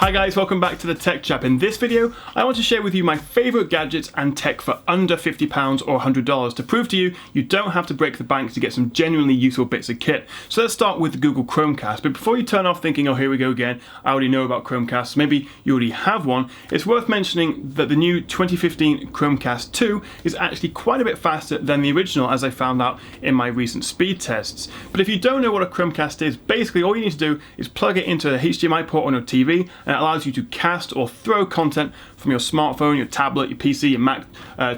Hi guys, welcome back to the Tech Chap. In this video, I want to share with you my favourite gadgets and tech for under £50 or $100 to prove to you you don't have to break the bank to get some genuinely useful bits of kit. So let's start with the Google Chromecast. But before you turn off thinking, oh here we go again, I already know about Chromecasts, maybe you already have one, it's worth mentioning that the new 2015 Chromecast 2 is actually quite a bit faster than the original, as I found out in my recent speed tests. But if you don't know what a Chromecast is, basically all you need to do is plug it into a HDMI port on your TV, and it allows you to cast or throw content from your smartphone, your tablet, your PC, your Mac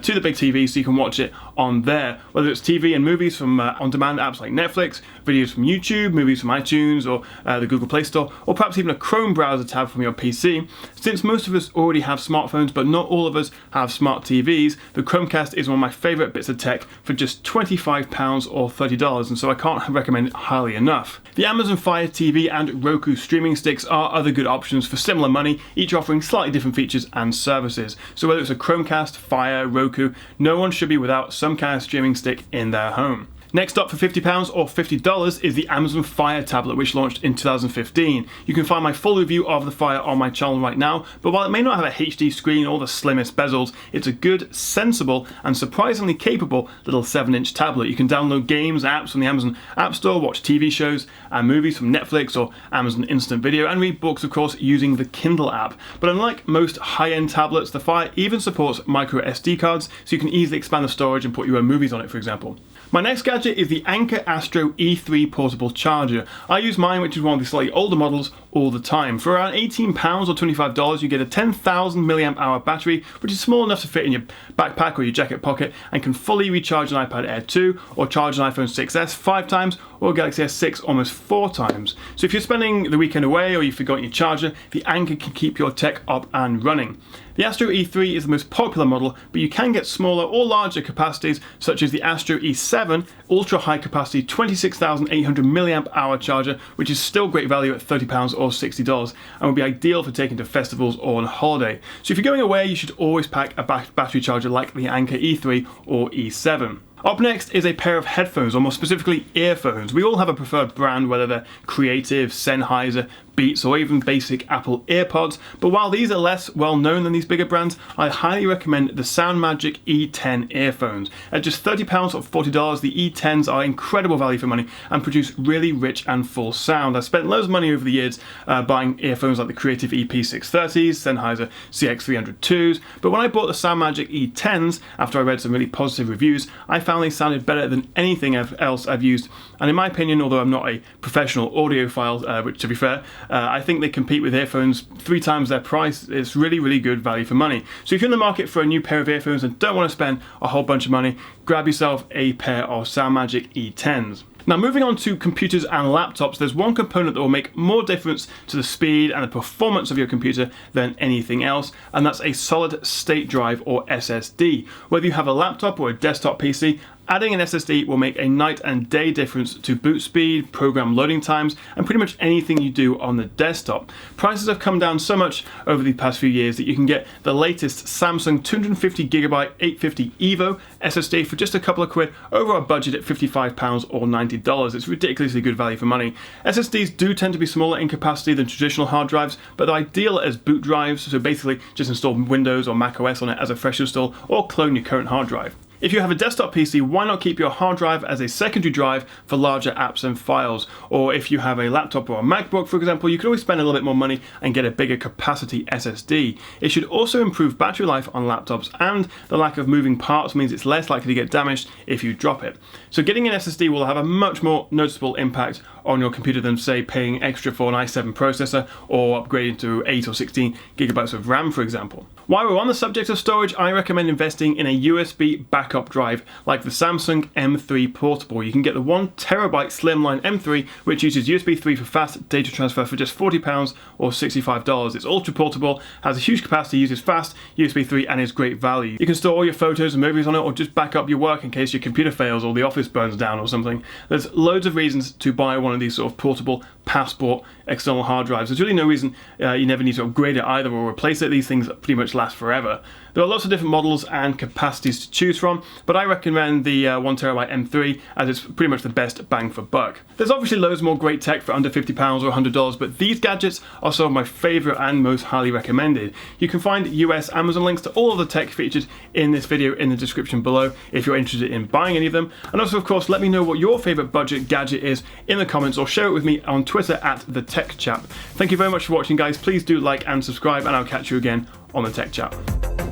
to the big TV so you can watch it on there. Whether it's TV and movies from on-demand apps like Netflix, videos from YouTube, movies from iTunes or the Google Play Store, or perhaps even a Chrome browser tab from your PC. Since most of us already have smartphones but not all of us have smart TVs, the Chromecast is one of my favourite bits of tech for just £25 or $30, and so I can't recommend it highly enough. The Amazon Fire TV and Roku streaming sticks are other good options for similar money, each offering slightly different features and services. So whether it's a Chromecast, Fire, Roku, no one should be without some kind of streaming stick in their home. Next up for £50 or $50 is the Amazon Fire tablet, which launched in 2015. You can find my full review of the Fire on my channel right now, but while it may not have a HD screen or the slimmest bezels, it's a good, sensible and surprisingly capable little 7-inch tablet. You can download games, apps from the Amazon App Store, watch TV shows and movies from Netflix or Amazon Instant Video, and read books of course using the Kindle app. But unlike most high-end tablets, the Fire even supports micro SD cards, so you can easily expand the storage and put your own movies on it, for example. My next gadget is the Anker Astro E3 portable charger. I use mine, which is one of the slightly older models, all the time. For around £18 or $25, you get a 10,000 mAh battery, which is small enough to fit in your backpack or your jacket pocket, and can fully recharge an iPad Air 2 or charge an iPhone 6s 5 times or a Galaxy S6 almost 4 times. So if you're spending the weekend away or you've forgotten your charger, the Anker can keep your tech up and running. The Astro E3 is the most popular model, but you can get smaller or larger capacities, such as the Astro E7 ultra high capacity 26,800 mAh charger, which is still great value at £30 or $60 and would be ideal for taking to festivals or on holiday. So if you're going away, you should always pack a battery charger like the Anker E3 or E7. Up next is a pair of headphones, or more specifically earphones. We all have a preferred brand, whether they're Creative, Sennheiser, Beats or even basic Apple AirPods, but while these are less well known than these bigger brands, I highly recommend the SoundMagic E10 earphones. At just £30 or $40, the E10s are incredible value for money and produce really rich and full sound. I've spent loads of money over the years buying earphones like the Creative EP630s, Sennheiser CX302s, but when I bought the SoundMagic E10s, after I read some really positive reviews, I found they sounded better than anything else I've used, and in my opinion, although I'm not a professional audiophile, which to be fair, I think they compete with earphones 3 times their price. It's really, really good value for money. So if you're in the market for a new pair of earphones and don't want to spend a whole bunch of money, grab yourself a pair of SoundMagic E10s. Now moving on to computers and laptops, there's one component that will make more difference to the speed and the performance of your computer than anything else, and that's a solid state drive or SSD. Whether you have a laptop or a desktop PC, adding an SSD will make a night and day difference to boot speed, program loading times, and pretty much anything you do on the desktop. Prices have come down so much over the past few years that you can get the latest Samsung 250GB 850 EVO SSD for just a couple of quid over our budget at £55 or $90. It's ridiculously good value for money. SSDs do tend to be smaller in capacity than traditional hard drives, but they're ideal as boot drives, so basically just install Windows or Mac OS on it as a fresh install or clone your current hard drive. If you have a desktop PC, why not keep your hard drive as a secondary drive for larger apps and files? Or if you have a laptop or a MacBook, for example, you can always spend a little bit more money and get a bigger capacity SSD. It should also improve battery life on laptops, and the lack of moving parts means it's less likely to get damaged if you drop it. So getting an SSD will have a much more noticeable impact on your computer than, say, paying extra for an i7 processor or upgrading to 8 or 16 gigabytes of RAM, for example. While we're on the subject of storage, I recommend investing in a USB backup drive like the Samsung M3 Portable. You can get the 1TB Slimline M3, which uses USB 3 for fast data transfer for just £40 or $65. It's ultra portable, has a huge capacity, uses fast USB 3 and is great value. You can store all your photos and movies on it, or just back up your work in case your computer fails or the office burns down or something. There's loads of reasons to buy one of these sort of portable passport external hard drives. There's really no reason you never need to upgrade it either or replace it. These things pretty much last forever. There are lots of different models and capacities to choose from, but I recommend the 1TB M3 as it's pretty much the best bang for buck. There's obviously loads more great tech for under £50 or $100, but these gadgets are some of my favourite and most highly recommended. You can find US Amazon links to all of the tech featured in this video in the description below if you're interested in buying any of them. And also, of course, let me know what your favourite budget gadget is in the comments, or share it with me on Twitter at TheTechChap. Thank you very much for watching, guys. Please do like and subscribe, and I'll catch you again on the Tech Chat.